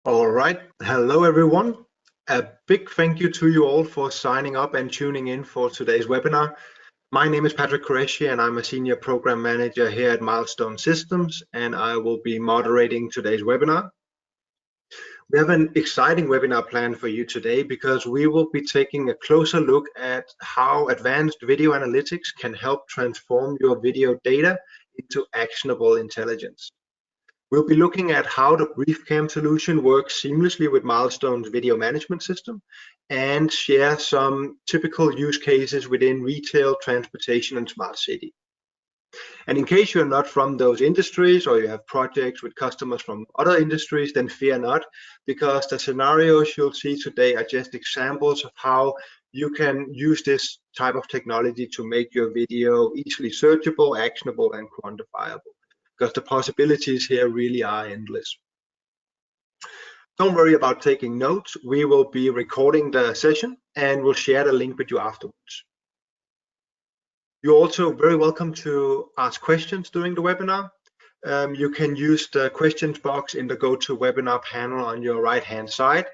All right. Hello, everyone. A big thank you to you all for signing up and tuning in for today's webinar. My name is Patrick Qureshi, and I'm a Senior Program Manager here at Milestone Systems, and I will be moderating today's webinar. We have an exciting webinar planned for you today because we will be taking a closer look at how advanced video analytics can help transform your video data into actionable intelligence. We'll be looking at how the BriefCam solution works seamlessly with Milestone's video management system and share some typical use cases within retail, transportation, and smart city. And in case you're not from those industries or you have projects with customers from other industries, then fear not, because the scenarios you'll see today are just examples of how you can use this type of technology to make your video easily searchable, actionable, and quantifiable, because the possibilities here really are endless. Don't worry about taking notes. We will be recording the session and we'll share the link with you afterwards. You're also very welcome to ask questions during the webinar. You can use the questions box in the GoToWebinar panel on your right-hand side.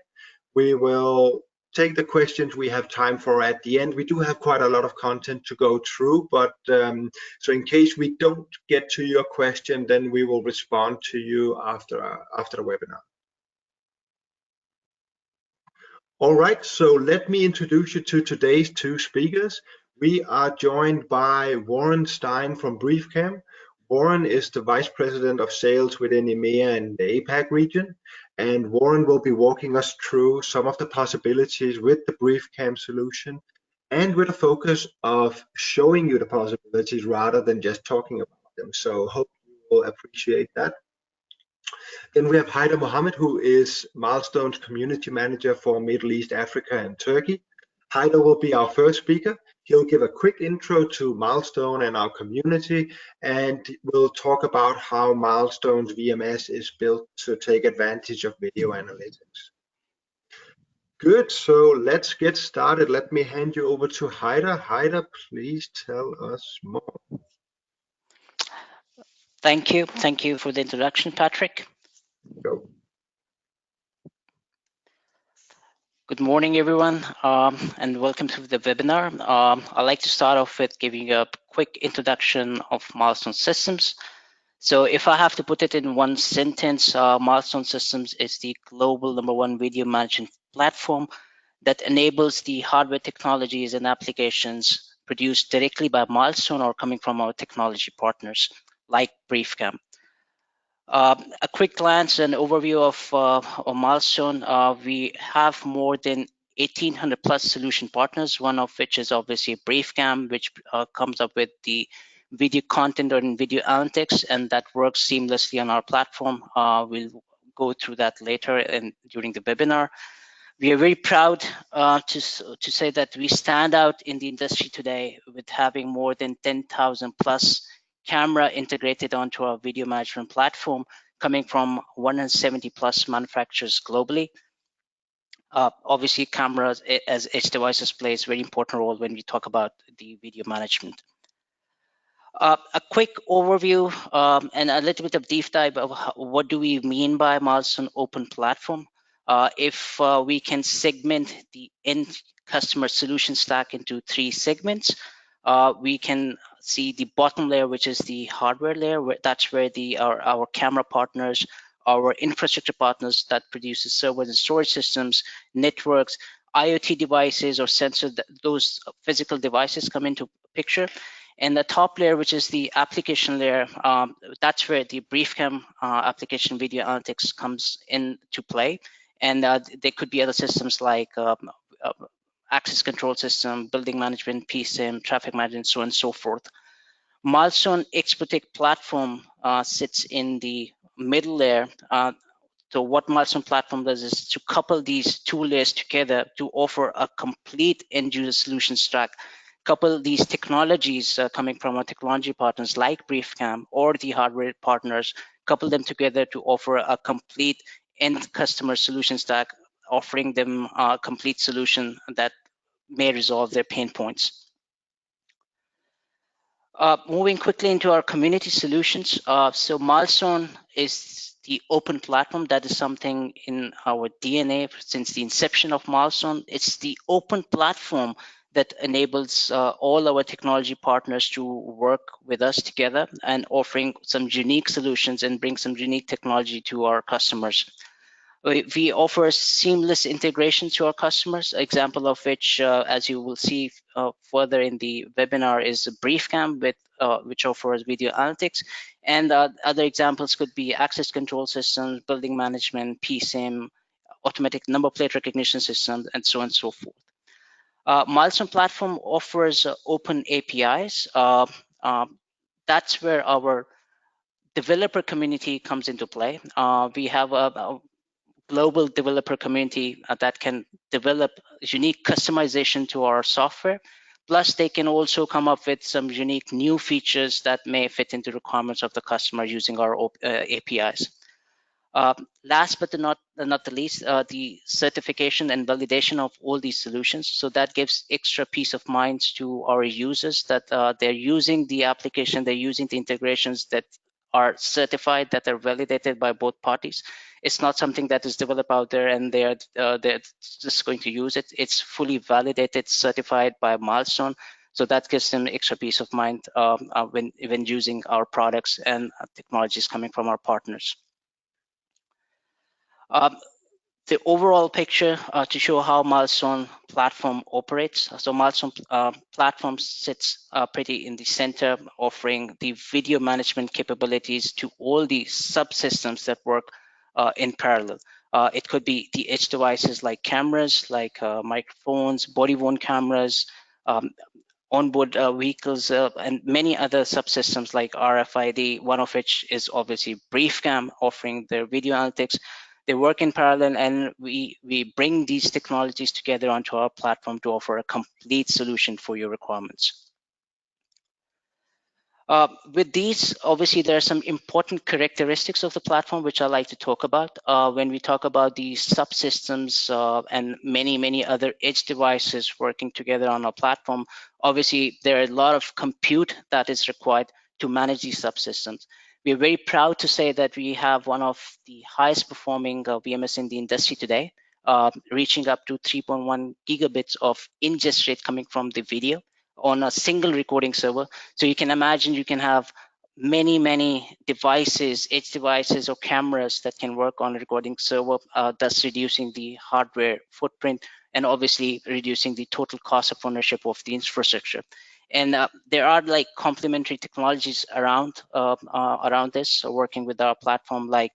We will take the questions we have time for at the end. We do have quite a lot of content to go through, but so in case we don't get to your question, then we will respond to you after the webinar. All right, so let me introduce you to today's two speakers. We are joined by Warren Stein from BriefCam. Warren is the Vice President of Sales within EMEA and the APAC region. And Warren will be walking us through some of the possibilities with the BriefCam solution and with a focus of showing you the possibilities rather than just talking about them. So hope you will appreciate that. Then we have Haider Mohammed, who is Milestone's Community Manager for Middle East, Africa, and Turkey. Haider will be our first speaker. He'll give a quick intro to Milestone and our community, and we'll talk about how Milestone's VMS is built to take advantage of video analytics. Good, so let's get started. Let me hand you over to Haider. Haider, please tell us more. Thank you. Thank you for the introduction, Patrick. Go. Good morning, everyone, and welcome to the webinar. I'd like to start off with giving a quick introduction of Milestone Systems. So if I have to put it in one sentence, Milestone Systems is the global #1 video management platform that enables the hardware technologies and applications produced directly by Milestone or coming from our technology partners like BriefCam. A quick glance and overview of Milestone. We have more than 1,800 plus solution partners, one of which is obviously BriefCam, which comes up with the video content and video analytics, and that works seamlessly on our platform. We'll go through that later and during the webinar. We are very proud to say that we stand out in the industry today with having more than 10,000 plus camera integrated onto our video management platform, coming from 170 plus manufacturers globally. Obviously, cameras as edge devices plays a very important role when we talk about the video management. A quick overview and a little bit of deep dive of what do we mean by Milestone Open Platform. If we can segment the end customer solution stack into 3 segments, we can see the bottom layer, which is the hardware layer. That's where our camera partners, our infrastructure partners that produces servers and storage systems, networks, IoT devices or sensors, those physical devices come into picture. And the top layer, which is the application layer, that's where the BriefCam application video analytics comes into play. And there could be other systems like access control system, building management, PSIM, traffic management, so on and so forth. Milestone XProtect platform sits in the middle layer. So what Milestone platform does is to couple these 2 layers together to offer a complete end-user solution stack. Couple these technologies coming from our technology partners like BriefCam or the hardware partners, couple them together to offer a complete end customer solution stack, offering them a complete solution that may resolve their pain points. Moving quickly into our community solutions. So Milestone is the open platform. That is something in our DNA since the inception of Milestone. It's the open platform that enables all our technology partners to work with us together and offering some unique solutions and bring some unique technology to our customers. We offer seamless integration to our customers, example of which, as you will see further in the webinar, is BriefCam, which offers video analytics. And other examples could be access control systems, building management, PSIM, automatic number plate recognition systems, and so on and so forth. Milestone Platform offers open APIs. That's where our developer community comes into play. We have a global developer community that can develop unique customization to our software. Plus, they can also come up with some unique new features that may fit into requirements of the customer using our APIs. Last but not the least, the certification and validation of all these solutions. So that gives extra peace of mind to our users that they're using the application, they're using the integrations that are certified, that are validated by both parties. It's not something that is developed out there and they're just going to use it. It's fully validated, certified by Milestone. So that gives them extra peace of mind when using our products and technologies coming from our partners. The overall picture to show how Milestone Platform operates. So Milestone Platform sits pretty in the center, offering the video management capabilities to all the subsystems that work in parallel. It could be the edge devices like cameras, like microphones, body-worn cameras, onboard vehicles, and many other subsystems like RFID, one of which is obviously BriefCam, offering their video analytics. They work in parallel, and we bring these technologies together onto our platform to offer a complete solution for your requirements. With these, obviously, there are some important characteristics of the platform which I like to talk about. When we talk about these subsystems and many other edge devices working together on our platform, obviously, there are a lot of compute that is required to manage these subsystems. We are very proud to say that we have one of the highest performing VMS in the industry today, reaching up to 3.1 gigabits of ingest rate coming from the video on a single recording server. So you can imagine you can have many devices, edge devices or cameras that can work on a recording server, thus reducing the hardware footprint and obviously reducing the total cost of ownership of the infrastructure. And there are like complementary technologies around this, working with our platform, like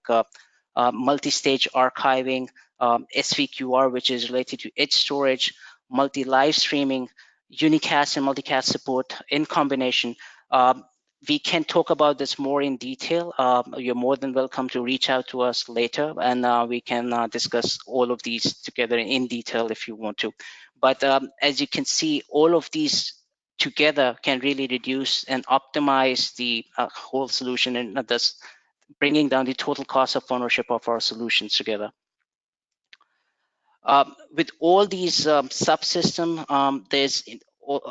multi-stage archiving, SVQR, which is related to edge storage, multi-live streaming, unicast and multicast support in combination. We can talk about this more in detail. You're more than welcome to reach out to us later, and we can discuss all of these together in detail if you want to. But as you can see, all of these together can really reduce and optimize the whole solution, and thus bringing down the total cost of ownership of our solutions together. With all these subsystems, there's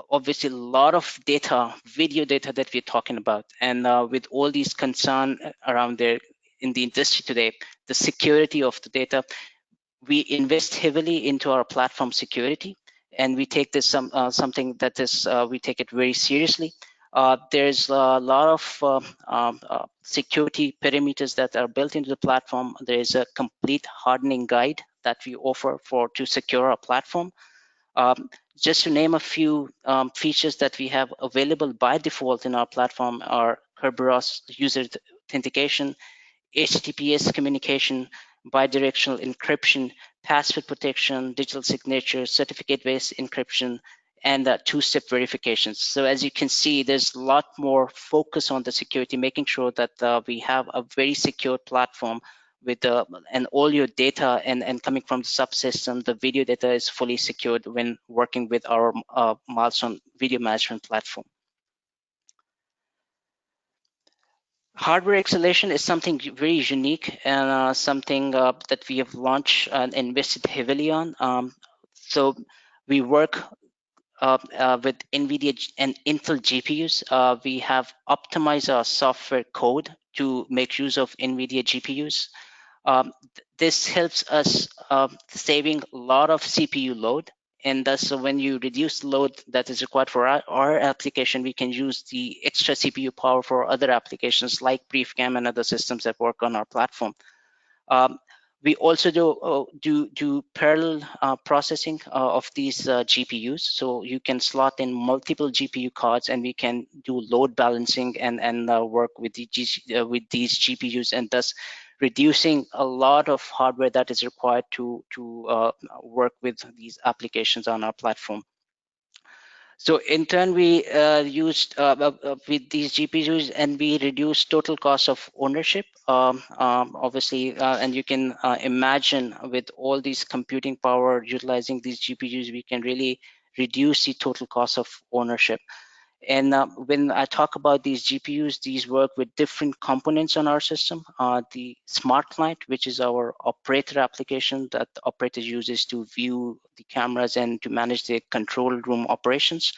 obviously a lot of data, video data that we're talking about. And with all these concerns around there in the industry today, the security of the data, we invest heavily into our platform security. And we take this something that is, we take it very seriously. There's a lot of security perimeters that are built into the platform. There is a complete hardening guide that we offer to secure our platform. Just to name a few features that we have available by default in our platform are Kerberos user authentication, HTTPS communication, bidirectional encryption, password protection, digital signature, certificate-based encryption, and two-step verifications. So as you can see, there's a lot more focus on the security, making sure that we have a very secure platform with and all your data and coming from the subsystem, the video data is fully secured when working with our Milestone video management platform. Hardware acceleration is something very unique and something that we have launched and invested heavily on. So we work with NVIDIA and Intel GPUs, we have optimized our software code to make use of NVIDIA GPUs. This helps us saving a lot of CPU load, and thus when you reduce the load that is required for our application, we can use the extra CPU power for other applications like BriefCam and other systems that work on our platform. We also do parallel processing of these GPUs, so you can slot in multiple GPU cards, and we can do load balancing and work with with these GPUs, and thus reducing a lot of hardware that is required to work with these applications on our platform. So in turn, we used with these GPUs, and we reduced total cost of ownership. Obviously, and you can imagine with all these computing power utilizing these GPUs, we can really reduce the total cost of ownership. And when I talk about these GPUs, these work with different components on our system. The Smart Client, which is our operator application that the operator uses to view the cameras and to manage the control room operations.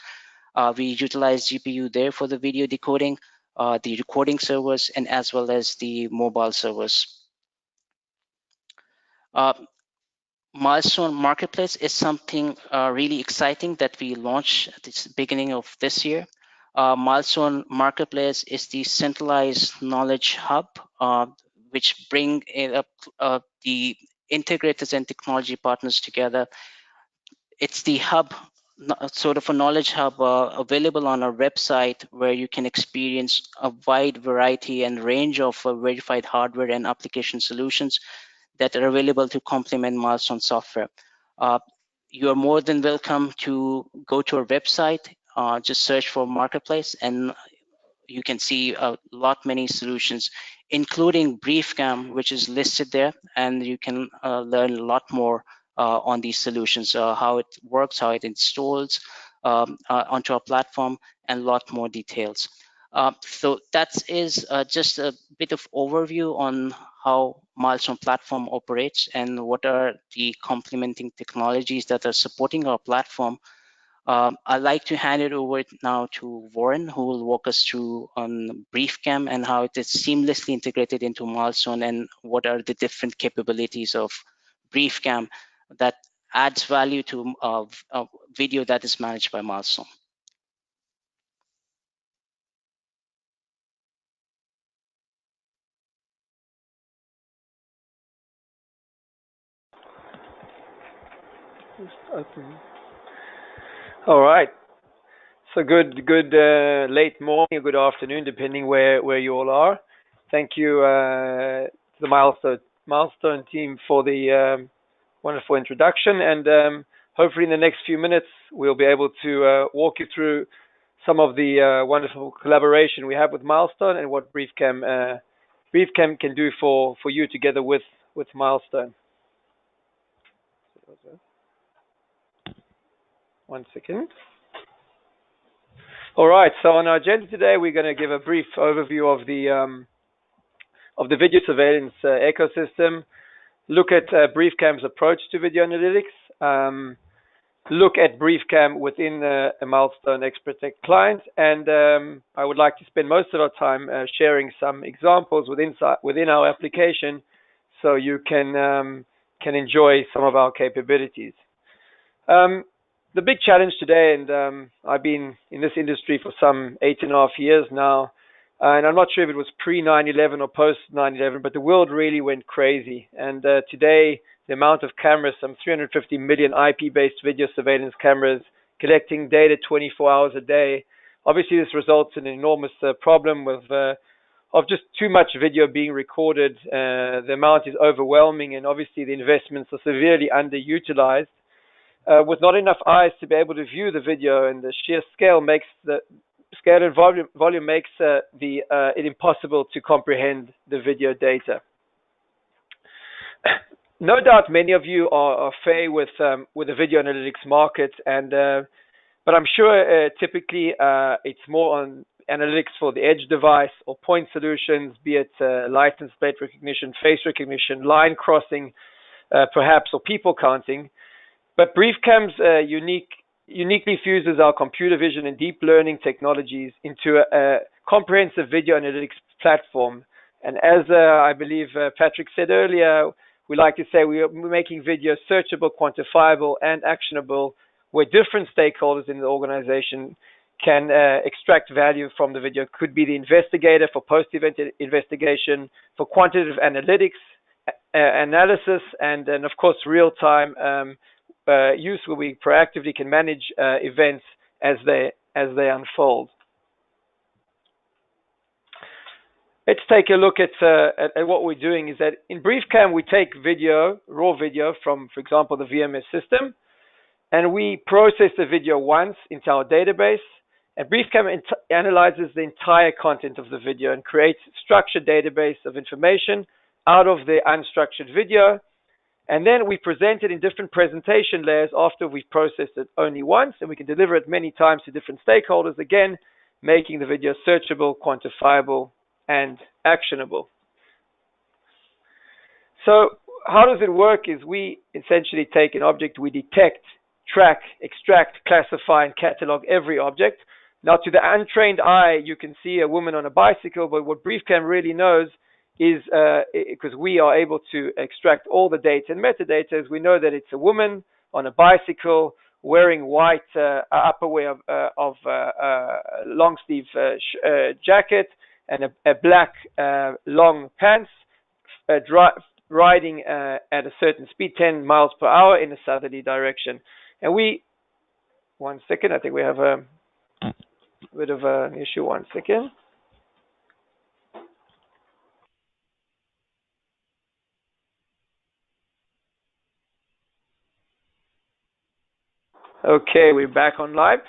We utilize GPU there for the video decoding, the recording servers, and as well as the mobile servers. Milestone Marketplace is something really exciting that we launched at the beginning of this year. Milestone Marketplace is the centralized knowledge hub, which bring the integrators and technology partners together. It's the hub, sort of a knowledge hub available on our website, where you can experience a wide variety and range of verified hardware and application solutions that are available to complement Milestone software. You are more than welcome to go to our website, just search for Marketplace, and you can see a lot many solutions, including BriefCam, which is listed there, and you can learn a lot more on these solutions, how it works, how it installs onto our platform, and a lot more details. So that is just a bit of overview on how Milestone platform operates and what are the complementing technologies that are supporting our platform. I'd like to hand it over now to Warren, who will walk us through on BriefCam and how it is seamlessly integrated into Milestone, and what are the different capabilities of BriefCam that adds value to video that is managed by Milestone. All right. So good late morning or good afternoon, depending where you all are. Thank you to the Milestone team for the wonderful introduction, and hopefully in the next few minutes we'll be able to walk you through some of the wonderful collaboration we have with Milestone and what BriefCam can do for you together with Milestone. One second. All right. So on our agenda today, we're going to give a brief overview of the video surveillance ecosystem. Look at BriefCam's approach to video analytics. Look at BriefCam within a Milestone XProtect client, and I would like to spend most of our time sharing some examples within our application, so you can enjoy some of our capabilities. The big challenge today, and I've been in this industry for some 8.5 years now, and I'm not sure if it was pre 9/11 or post 9/11, but the world really went crazy. And today, the amount of cameras, some 350 million IP-based video surveillance cameras collecting data 24 hours a day. Obviously, this results in an enormous problem of just too much video being recorded. The amount is overwhelming, and obviously the investments are severely underutilized. With not enough eyes to be able to view the video, and the sheer scale makes the scale and volume makes it impossible to comprehend the video data. No doubt, many of you are familiar with the video analytics market, and but I'm sure typically it's more on analytics for the edge device or point solutions, be it license plate recognition, face recognition, line crossing, perhaps, or people counting. But BriefCam's unique uniquely fuses our computer vision and deep learning technologies into a comprehensive video analytics platform. And as I believe Patrick said earlier, we like to say we're making video searchable, quantifiable, and actionable, where different stakeholders in the organization can extract value from the video. It could be the investigator for post-event investigation, for quantitative analytics, analysis, and then of course real-time use, where we proactively can manage events as they unfold. Let's take a look at what we're doing. Is that in BriefCam we take video, raw video from, for example, the VMS system, and we process the video once into our database. And BriefCam analyzes the entire content of the video and creates a structured database of information out of the unstructured video. And then we present it in different presentation layers after we've processed it only once, and we can deliver it many times to different stakeholders, again, making the video searchable, quantifiable, and actionable. So how does it work is we essentially take an object, we detect, track, extract, classify, and catalog every object. Now, to the untrained eye, you can see a woman on a bicycle, but what BriefCam really knows is, because we are able to extract all the data and metadata, is we know that it's a woman on a bicycle wearing white upperwear of long sleeve jacket and a black long pants, riding at a certain speed, 10 miles per hour in a southerly direction. And we, one second, I think we have a bit of an issue. One second. Okay, we're back on live.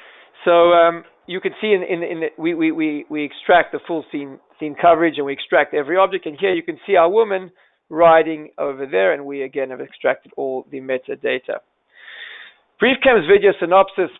So you can see we extract the full scene coverage, and we extract every object. And here you can see our woman riding over there, and we again have extracted all the metadata. BriefCam's video synopsis,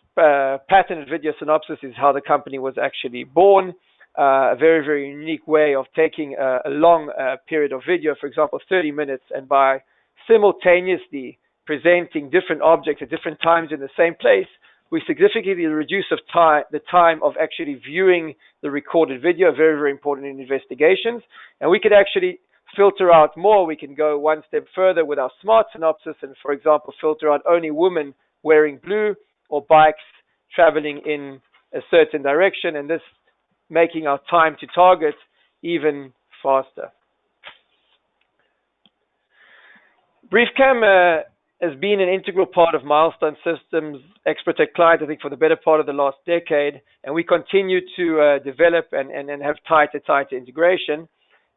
patented video synopsis, is how the company was actually born. A very, very unique way of taking a long period of video, for example, 30 minutes, and by simultaneously presenting different objects at different times in the same place, we significantly reduce the time of actually viewing the recorded video, very, very important in investigations. And we could actually filter out more. We can go one step further with our smart synopsis and, for example, filter out only women wearing blue or bikes traveling in a certain direction, and this making our time to target even faster. BriefCam has been an integral part of Milestone Systems XProtect clients, I think, for the better part of the last decade, and we continue to develop and have tighter integration.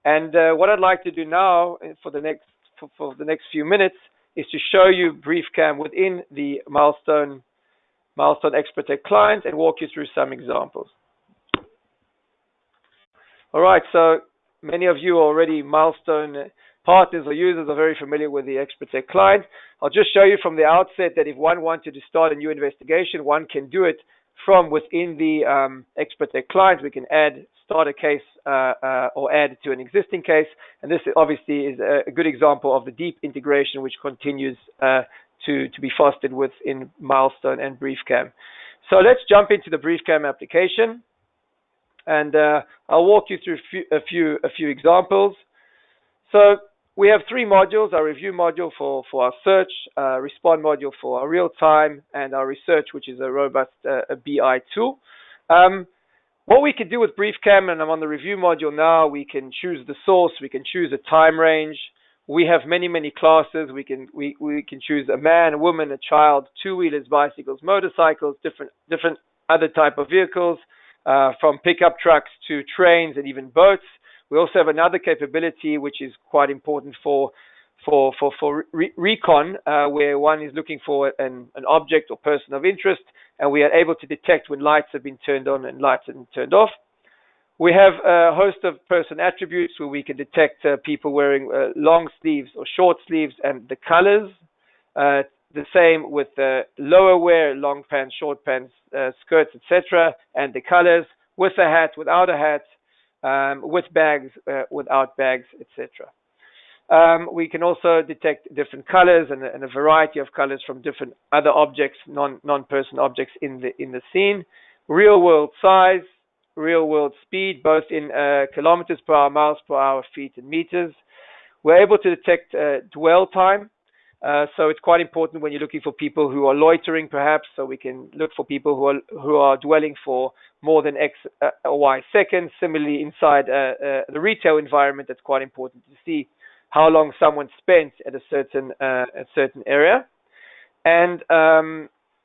And what I'd like to do now for the next few minutes is to show you BriefCam within the Milestone XProtect client and walk you through some examples. All right, so many of you already Milestone partners or users are very familiar with the XProtect client. I'll just show you from the outset that if one wanted to start a new investigation, one can do it from within the XProtect client. We can start a case or add to an existing case, and this obviously is a good example of the deep integration which continues to be fostered within Milestone and BriefCam. So let's jump into the BriefCam application, and I'll walk you through a few examples. So we have three modules: our review module for our search, respond module for our real time, and our research, which is a robust BI tool. What we can do with BriefCam, and I'm on the review module now, we can choose the source, we can choose a time range. We have many classes. We can choose a man, a woman, a child, two-wheelers, bicycles, motorcycles, different other type of vehicles, from pickup trucks to trains and even boats. We also have another capability which is quite important for recon, where one is looking for an object or person of interest, and we are able to detect when lights have been turned on and lights have been turned off. We have a host of person attributes where we can detect people wearing long sleeves or short sleeves and the colors. The same with lower wear, long pants, short pants, skirts, etc., and the colors, with a hat, without a hat, with bags, without bags, etc. We can also detect different colors and a variety of colors from different other objects, non-person objects in the scene. Real world size, real world speed, both in kilometers per hour, miles per hour, feet and meters. We're able to detect dwell time. So it's quite important when you're looking for people who are loitering, perhaps. So we can look for people who are dwelling for more than X or Y seconds. Similarly, inside the retail environment, that's quite important to see how long someone spent at a certain area. And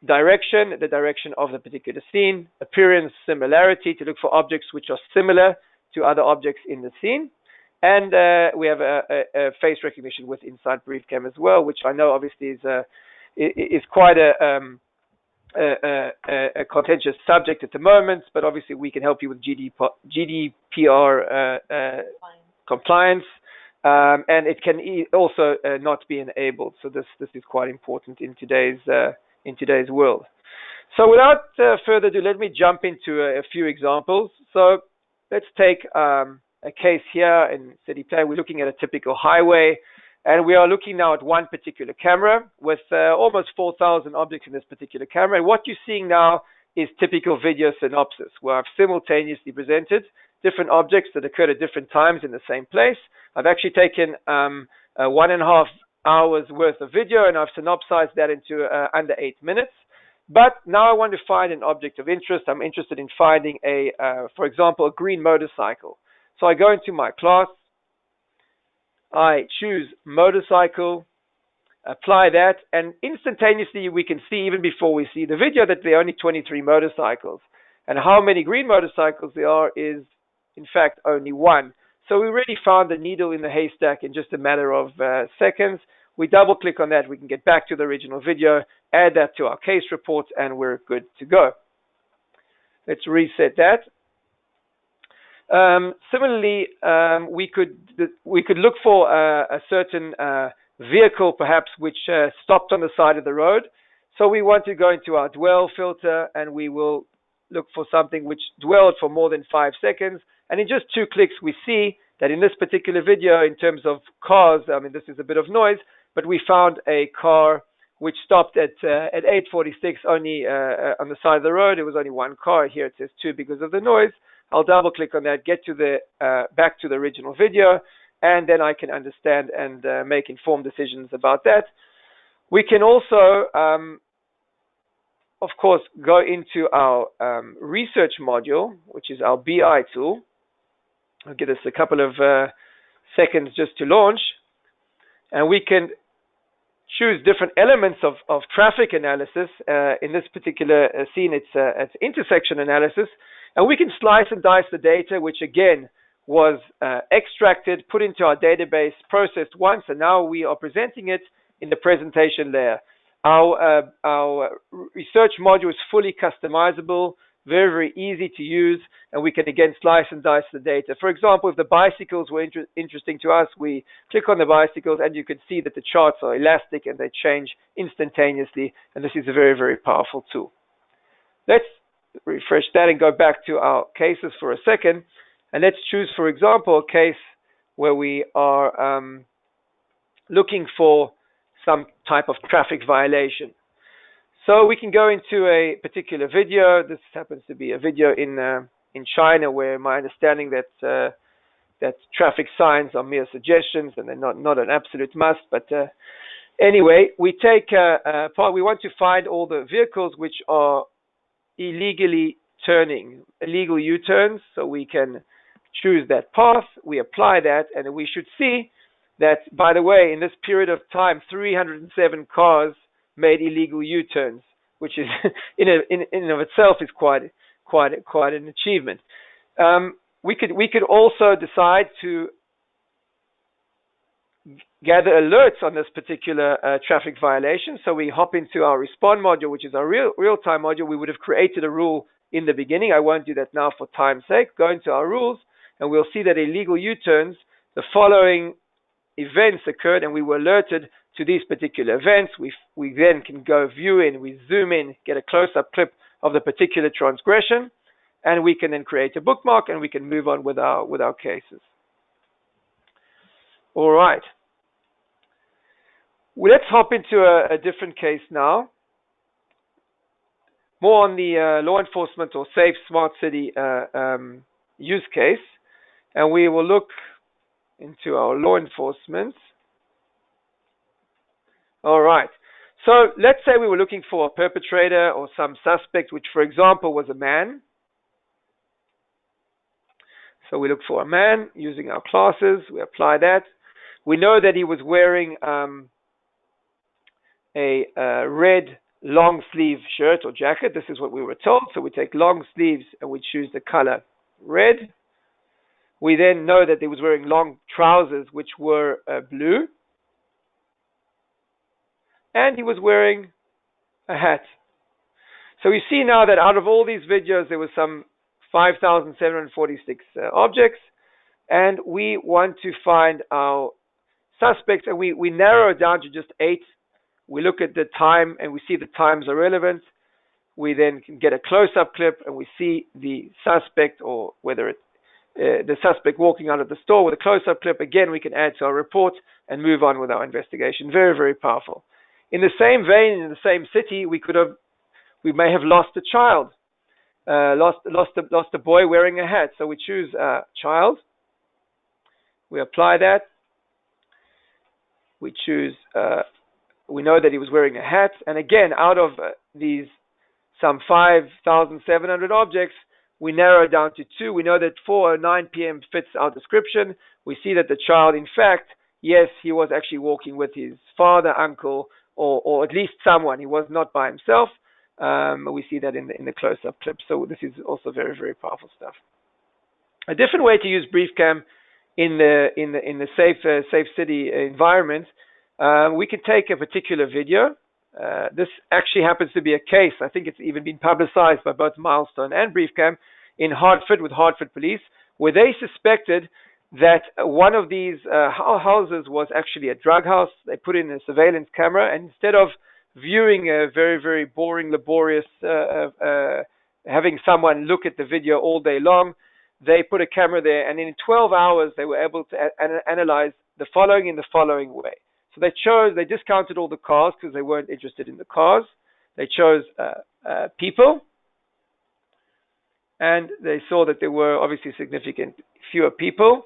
direction, the direction of the particular scene. Appearance, similarity, to look for objects which are similar to other objects in the scene. And we have a face recognition with inside BriefCam as well, which I know obviously is quite a contentious subject at the moment, but obviously we can help you with GDPR compliance, and it can also not be enabled. So this is quite important in today's world. So without further ado, let me jump into a few examples. So let's take a case here in City Plan. We're looking at a typical highway, and we are looking now at one particular camera with almost 4,000 objects in this particular camera. And what you're seeing now is typical video synopsis, where I've simultaneously presented different objects that occurred at different times in the same place. I've actually taken 1.5 hours worth of video, and I've synopsized that into under 8 minutes. But now I want to find an object of interest. I'm interested in finding for example, a green motorcycle. So I go into my class, I choose motorcycle, apply that, and instantaneously we can see, even before we see the video, that there are only 23 motorcycles. And how many green motorcycles there are is, in fact, only one. So we really found the needle in the haystack in just a matter of seconds. We double click on that, we can get back to the original video, add that to our case report, and we're good to go. Let's reset that. Similarly, we could look for a certain vehicle, perhaps, which stopped on the side of the road. So we want to go into our dwell filter, and we will look for something which dwelled for more than 5 seconds. And in just 2 clicks, we see that in this particular video, in terms of cars, I mean, this is a bit of noise, but we found a car which stopped at 8:46 only on the side of the road. It was only one car. Here it says 2 because of the noise. I'll double click on that, get to the back to the original video, and then I can understand and make informed decisions about that. We can also, of course, go into our research module, which is our BI tool. I'll give us a couple of seconds just to launch, and we can choose different elements of traffic analysis. In this particular scene, it's intersection analysis. And we can slice and dice the data, which again was extracted, put into our database, processed once, and now we are presenting it in the presentation layer. Our research module is fully customizable, very, very easy to use, and we can again slice and dice the data. For example, if the bicycles were interesting to us, we click on the bicycles, and you can see that the charts are elastic and they change instantaneously, and this is a very, very powerful tool. Let's refresh that and go back to our cases for a second, and let's choose, for example, a case where we are looking for some type of traffic violation. So we can go into a particular video. This happens to be a video in China, where my understanding that traffic signs are mere suggestions and they're not an absolute must. But anyway, we take we want to find all the vehicles which are illegally turning, illegal U-turns. So we can choose that path, we apply that, and we should see that, by the way, in this period of time, 307 cars made illegal U-turns, which is in and of itself is quite an achievement. We could also decide to gather alerts on this particular traffic violation. So we hop into our respond module, which is our real-time module. We would have created a rule in the beginning. I won't do that now for time's sake. Go into our rules, and we'll see that illegal U-turns, the following events occurred, and we were alerted to these particular events. We then can go view in, we zoom in, get a close-up clip of the particular transgression, and we can then create a bookmark, and we can move on with our cases. All right. Let's hop into a different case now, more on the law enforcement or safe smart city use case, and we will look into our law enforcement. All right. So let's say we were looking for a perpetrator or some suspect, which, for example, was a man. So we look for a man using our classes. We apply that. We know that he was wearing a red long sleeve shirt or jacket. This is what we were told. So we take long sleeves and we choose the color red. We then know that he was wearing long trousers, which were blue. And he was wearing a hat. So we see now that out of all these videos, there was some 5,746 objects, and we want to find our suspects, and we narrow it down to just 8. We look at the time, and we see the times are relevant. We then can get a close-up clip, and we see the suspect, or whether it's the suspect walking out of the store with a close-up clip. Again, we can add to our report and move on with our investigation. Very, very powerful. In the same vein, in the same city, we may have lost a child, lost a boy wearing a hat. So we choose a child. We apply that. We choose. We know that he was wearing a hat, and again, out of these some 5,700 objects, we narrow it down to 2. We know that 4:09 p.m. fits our description. We see that the child, in fact, yes, he was actually walking with his father, uncle, or at least someone. He was not by himself. We see that in the close-up clip. So this is also very, very powerful stuff. A different way to use BriefCam in the safe city environment, we can take a particular video. This actually happens to be a case. I think it's even been publicized by both Milestone and BriefCam in Hartford with Hartford Police, where they suspected that one of these houses was actually a drug house. They put in a surveillance camera, and instead of viewing a very, very boring, laborious, having someone look at the video all day long, they put a camera there, and in 12 hours, they were able to analyze the following in the following way. So they discounted all the cars because they weren't interested in the cars. They chose people, and they saw that there were obviously significant fewer people.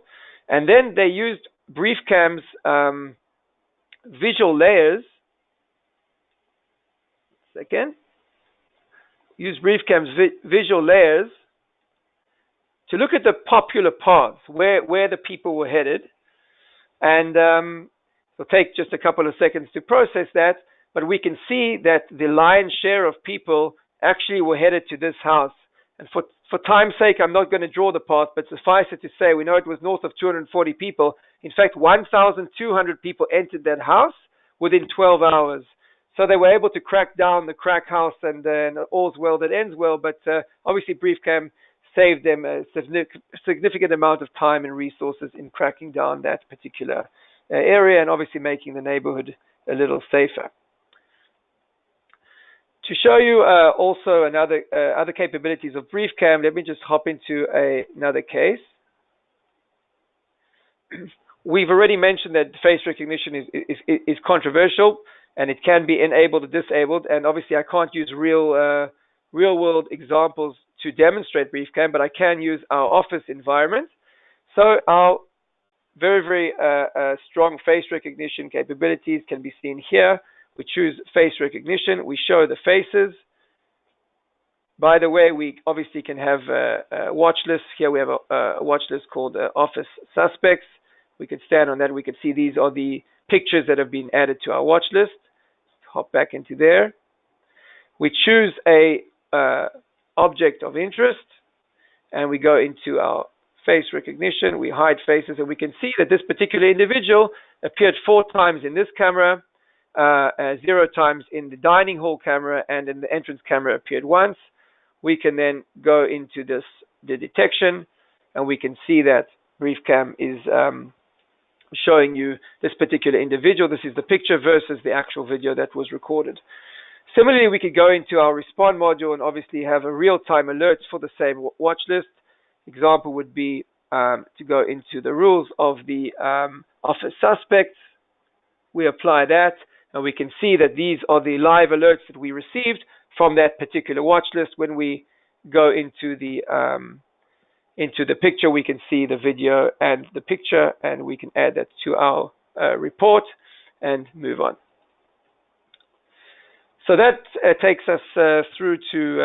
And then they used BriefCam's visual layers. Use BriefCam's visual layers to look at the popular paths, where the people were headed. And it'll take just a couple of seconds to process that, but we can see that the lion's share of people actually were headed to this house. And for time's sake, I'm not going to draw the path, but suffice it to say, we know it was north of 240 people. In fact, 1,200 people entered that house within 12 hours. So they were able to crack down the crack house, and all's well that ends well. But obviously, BriefCam saved them a significant amount of time and resources in cracking down that particular area, and obviously making the neighborhood a little safer. To show you also other capabilities of BriefCam, let me just hop into another case. We've already mentioned that face recognition is controversial, and it can be enabled or disabled. And obviously, I can't use real world examples to demonstrate BriefCam, but I can use our office environment. So our very, very strong face recognition capabilities can be seen here. We choose face recognition. We show the faces. By the way, we obviously can have a watch list. Here we have a watch list called Office Suspects. We could stand on that. We could see these are the pictures that have been added to our watch list. Hop back into there. We choose a object of interest, and we go into our face recognition. We hide faces, and we can see that this particular individual appeared 4 times in this camera, 0 times in the dining hall camera, and in the entrance camera appeared once. We can then go into the detection, and we can see that BriefCam is showing you this particular individual. This is the picture versus the actual video that was recorded. Similarly, we could go into our respond module and obviously have a real-time alerts for the same watch list. Example would be to go into the rules of the office suspects. We apply that, And we can see that these are the live alerts that we received from that particular watch list. When we go into the picture, we can see the video and the picture, and we can add that to our report and move on. So that takes us through to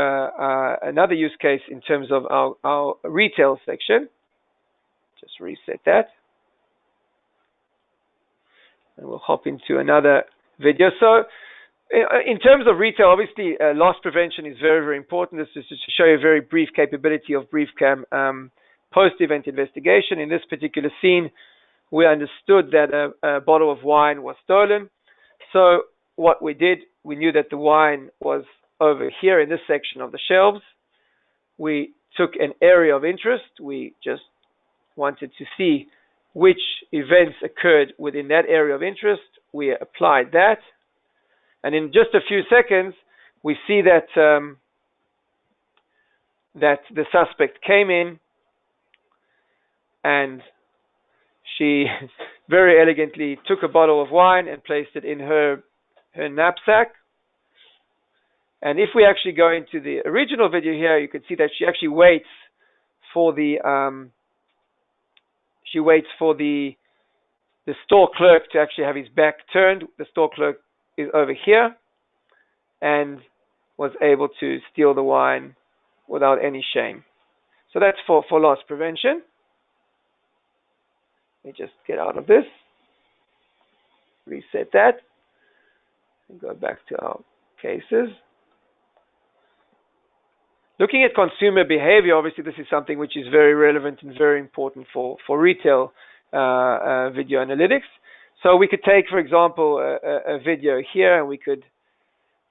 another use case in terms of our retail section. Just reset that. And we'll hop into another video. So in terms of retail, obviously loss prevention is very, very important. This is just to show you a very brief capability of BriefCam post-event investigation. In this particular scene, we understood that a bottle of wine was stolen. So what we did, we knew that the wine was over here in this section of the shelves. We took an area of interest. We just wanted to see which events occurred within that area of interest. We applied that. And in just a few seconds, we see that that the suspect came in, and she very elegantly took a bottle of wine and placed it in her knapsack. And if we actually go into the original video here, you can see that she actually waits for the store clerk to actually have his back turned. The store clerk is over here and was able to steal the wine without any shame. So that's for loss prevention. Let me just get out of this, reset that, and go back to our cases. Looking at consumer behavior, obviously this is something which is very relevant and very important for retail video analytics. So we could take, for example, a video here, and we could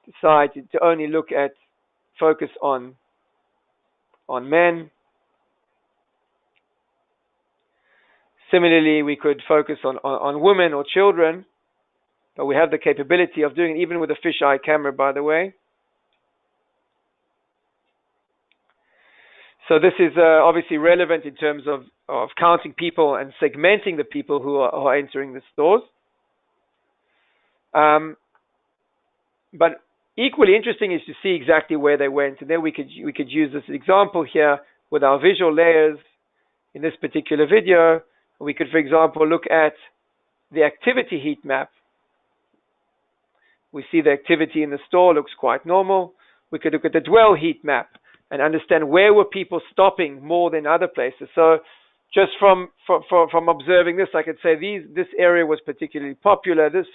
decide to only focus on men. Similarly, we could focus on women or children, but we have the capability of doing it even with a fisheye camera, by the way. So this is obviously relevant in terms of counting people and segmenting the people who are entering the stores. But equally interesting is to see exactly where they went, and then we could use this example here with our visual layers in this particular video. We could, for example, look at the activity heat map. We see the activity in the store looks quite normal. We could look at the dwell heat map and understand where were people stopping more than other places. So just from observing this, I could say this area was particularly popular. This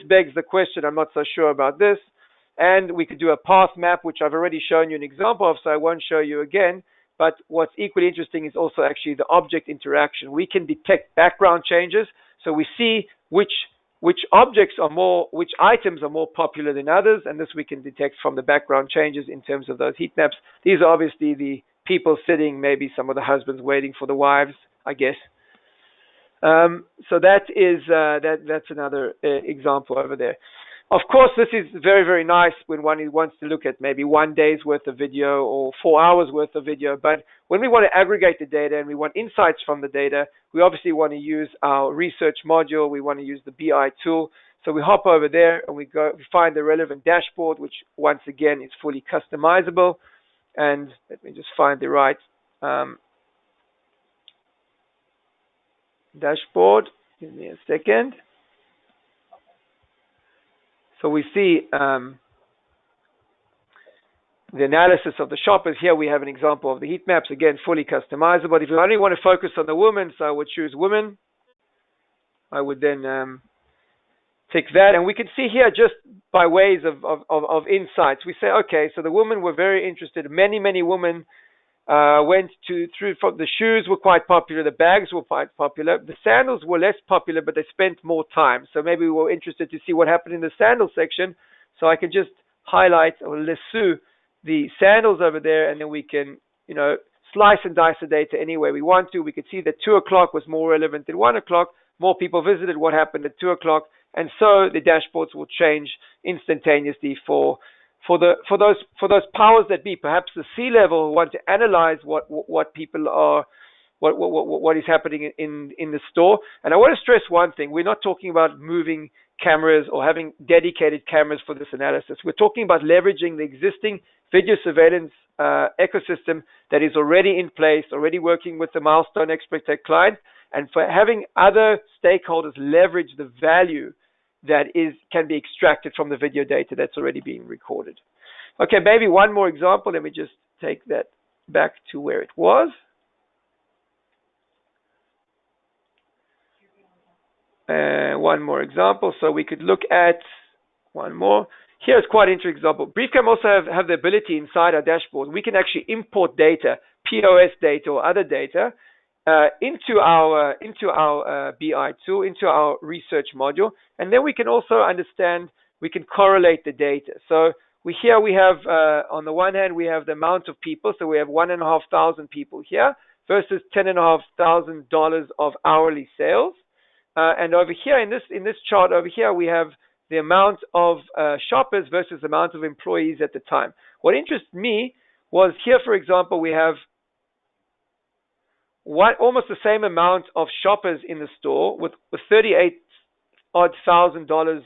begs the question, I'm not so sure about this. And we could do a path map, which I've already shown you an example of, so I won't show you again. But what's equally interesting is also actually the object interaction. We can detect background changes, so we see which items are more popular than others, and this we can detect from the background changes in terms of those heat maps. These are obviously the people sitting, maybe some of the husbands waiting for the wives, I guess. So that is that's another example over there. Of course, this is very, very nice when one wants to look at maybe 1 day's worth of video or 4 hours worth of video. But when we want to aggregate the data and we want insights from the data, we obviously want to use our research module. We want to use the BI tool. So we hop over there and we find the relevant dashboard, which once again is fully customizable. And let me just find the right dashboard. Give me a second. So we see the analysis of the shoppers. Here we have an example of the heat maps, again, fully customizable. If you only want to focus on the women, so I would choose women. I would then tick that. And we can see here just by ways of insights. We say, okay, so the women were very interested. Many, many women the shoes were quite popular, the bags were quite popular, the sandals were less popular, but they spent more time. So maybe we were interested to see what happened in the sandal section. So I can just highlight or lasso the sandals over there, and then we can, slice and dice the data any way we want to. We could see that 2 o'clock was more relevant than 1 o'clock. More people visited what happened at 2 o'clock, and so the dashboards will change instantaneously for those powers that be, perhaps the C-level, who want to analyze what people are, what is happening in the store. And I want to stress one thing: we're not talking about moving cameras or having dedicated cameras for this analysis. We're talking about leveraging the existing video surveillance ecosystem that is already in place, already working with the Milestone XProtect client, and for having other stakeholders leverage the value that can be extracted from the video data that's already being recorded. Okay, maybe one more example. Let me just take that back to where it was. One more example. So we could look at one more. Here's quite an interesting example. BriefCam also have the ability inside our dashboard. We can actually import data, POS data or other data, into our BI tool, into our research module, and then we can also understand. We can correlate the data. So here we have, on the one hand, we have the amount of people. So we have 1,500 people here versus $10,500 of hourly sales. And over here in this chart over here, we have the amount of shoppers versus the amount of employees at the time. What interests me was here, for example, we have almost the same amount of shoppers in the store with $38,000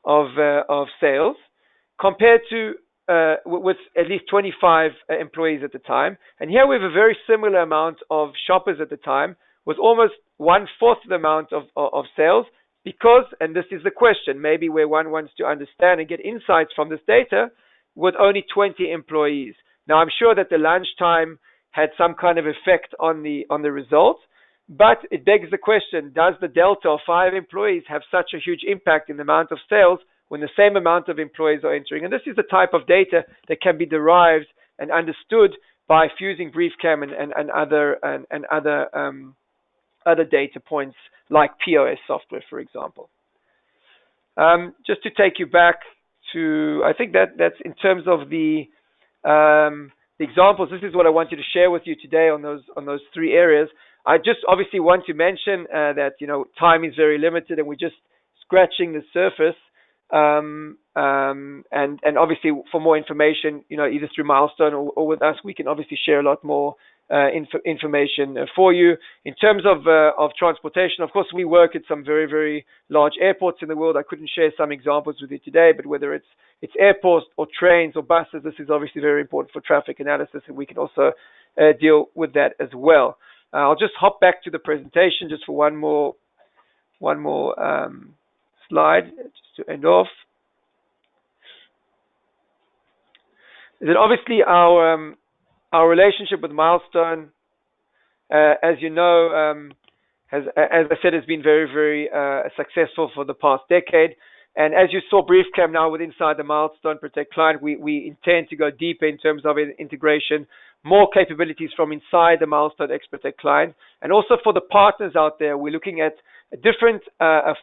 of sales, compared to with at least 25 employees at the time. And here we have a very similar amount of shoppers at the time, with almost 1/4 the amount of sales, because, and this is the question, maybe where one wants to understand and get insights from this data, with only 20 employees. Now, I'm sure that the lunchtime had some kind of effect on the results, but it begs the question, does the delta of 5 employees have such a huge impact in the amount of sales when the same amount of employees are entering? And this is the type of data that can be derived and understood by fusing BriefCam and other data points like POS software, for example. Just to take you back to, I think that's in terms of the examples. This is what I wanted to share with you today on those 3 areas. I just obviously want to mention that time is very limited and we're just scratching the surface. And obviously for more information, either through Milestone or with us, we can obviously share a lot more information for you. In terms of transportation, of course, we work at some very, very large airports in the world. I couldn't share some examples with you today, but whether it's airports or trains or buses, this is obviously very important for traffic analysis, and we can also deal with that as well. I'll just hop back to the presentation just for one more slide just to end off. Then obviously our relationship with Milestone, as you know, as I said, has been very, very successful for the past decade. And as you saw BriefCam now with inside the Milestone Protect client, we intend to go deeper in terms of integration, more capabilities from inside the Milestone XProtect client. And also for the partners out there, we're looking at different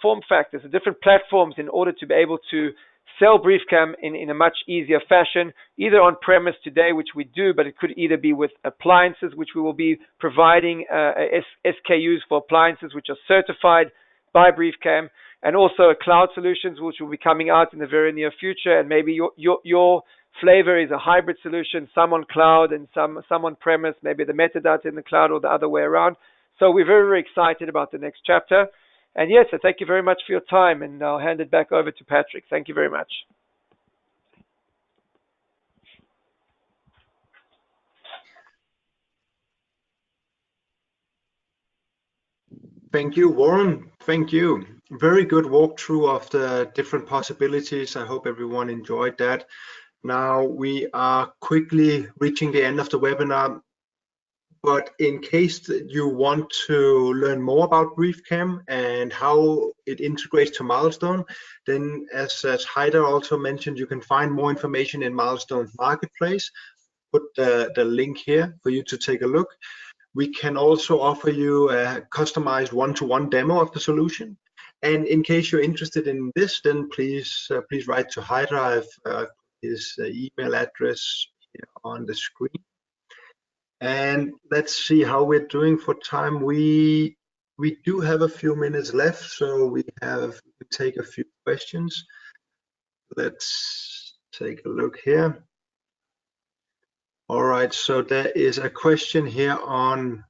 form factors, different platforms in order to be able to sell BriefCam in a much easier fashion, either on premise today, which we do, but it could either be with appliances, which we will be providing SKUs for appliances which are certified by BriefCam, and also cloud solutions which will be coming out in the very near future. And maybe your flavor is a hybrid solution, some on cloud and some on premise, maybe the metadata in the cloud or the other way around. So we're very, very excited about the next chapter. And yes, so thank you very much for your time, and I'll hand it back over to Patrick. Thank you very much. Thank you, Warren. Thank you. Very good walkthrough of the different possibilities. I hope everyone enjoyed that. Now we are quickly reaching the end of the webinar. But in case that you want to learn more about BriefCam and how it integrates to Milestone, then as Haider also mentioned, you can find more information in Milestone's marketplace. Put the link here for you to take a look. We can also offer you a customized one-to-one demo of the solution. And in case you're interested in this, then please write to Haider. I've his email address here on the screen. And let's see how we're doing for time. We do have a few minutes left, so we take a few questions. Let's take a look here. All right, so there is a question here on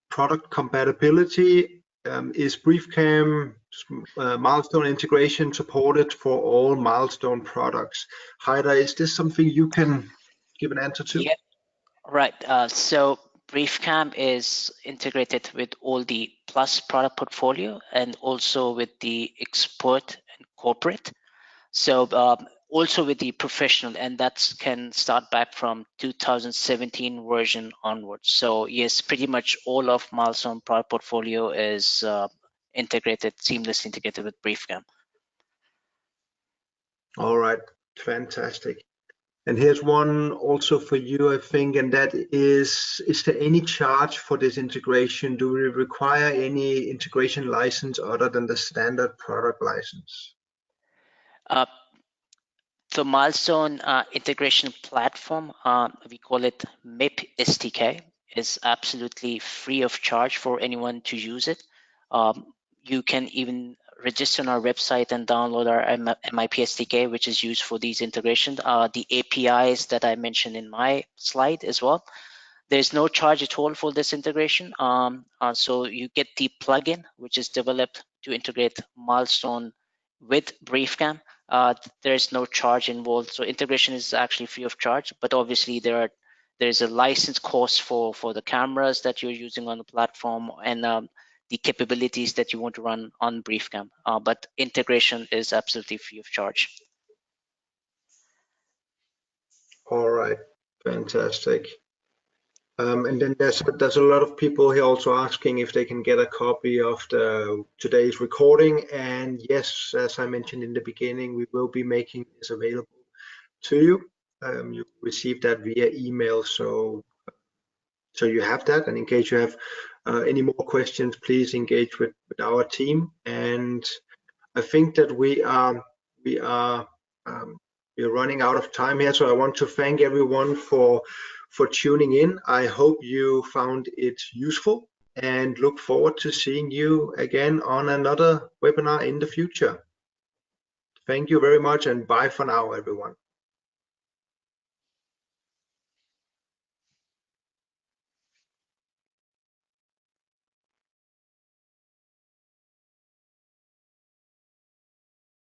product compatibility. Is BriefCam Milestone integration supported for all Milestone products. Heider, is this something you can give an answer to? Yeah, right. So BriefCam is integrated with all the Plus product portfolio and also with the Expert and Corporate. So also with the Professional, and that can start back from 2017 version onwards. So yes, pretty much all of Milestone product portfolio is integrated, seamlessly integrated with BriefCam. All right, fantastic. And here's one also for you, I think, and that is there any charge for this integration? Do we require any integration license other than the standard product license? The Milestone integration platform, we call it MIP SDK, is absolutely free of charge for anyone to use it. You can even register on our website and download our MIP SDK, which is used for these integrations. The APIs that I mentioned in my slide as well. There's no charge at all for this integration. So you get the plugin, which is developed to integrate Milestone with BriefCam. There's no charge involved. So integration is actually free of charge, but obviously there's a license cost for the cameras that you're using on the platform and the capabilities that you want to run on BriefCam. But integration is absolutely free of charge. All right, fantastic. And then there's a lot of people here also asking if they can get a copy of today's recording. And yes, as I mentioned in the beginning, we will be making this available to you. You receive that via email, so you have that. And in case you have any more questions, please engage with our team. And I think that we are running out of time here, so I want to thank everyone for tuning in. I hope you found it useful and look forward to seeing you again on another webinar in the future. Thank you very much and bye for now, everyone.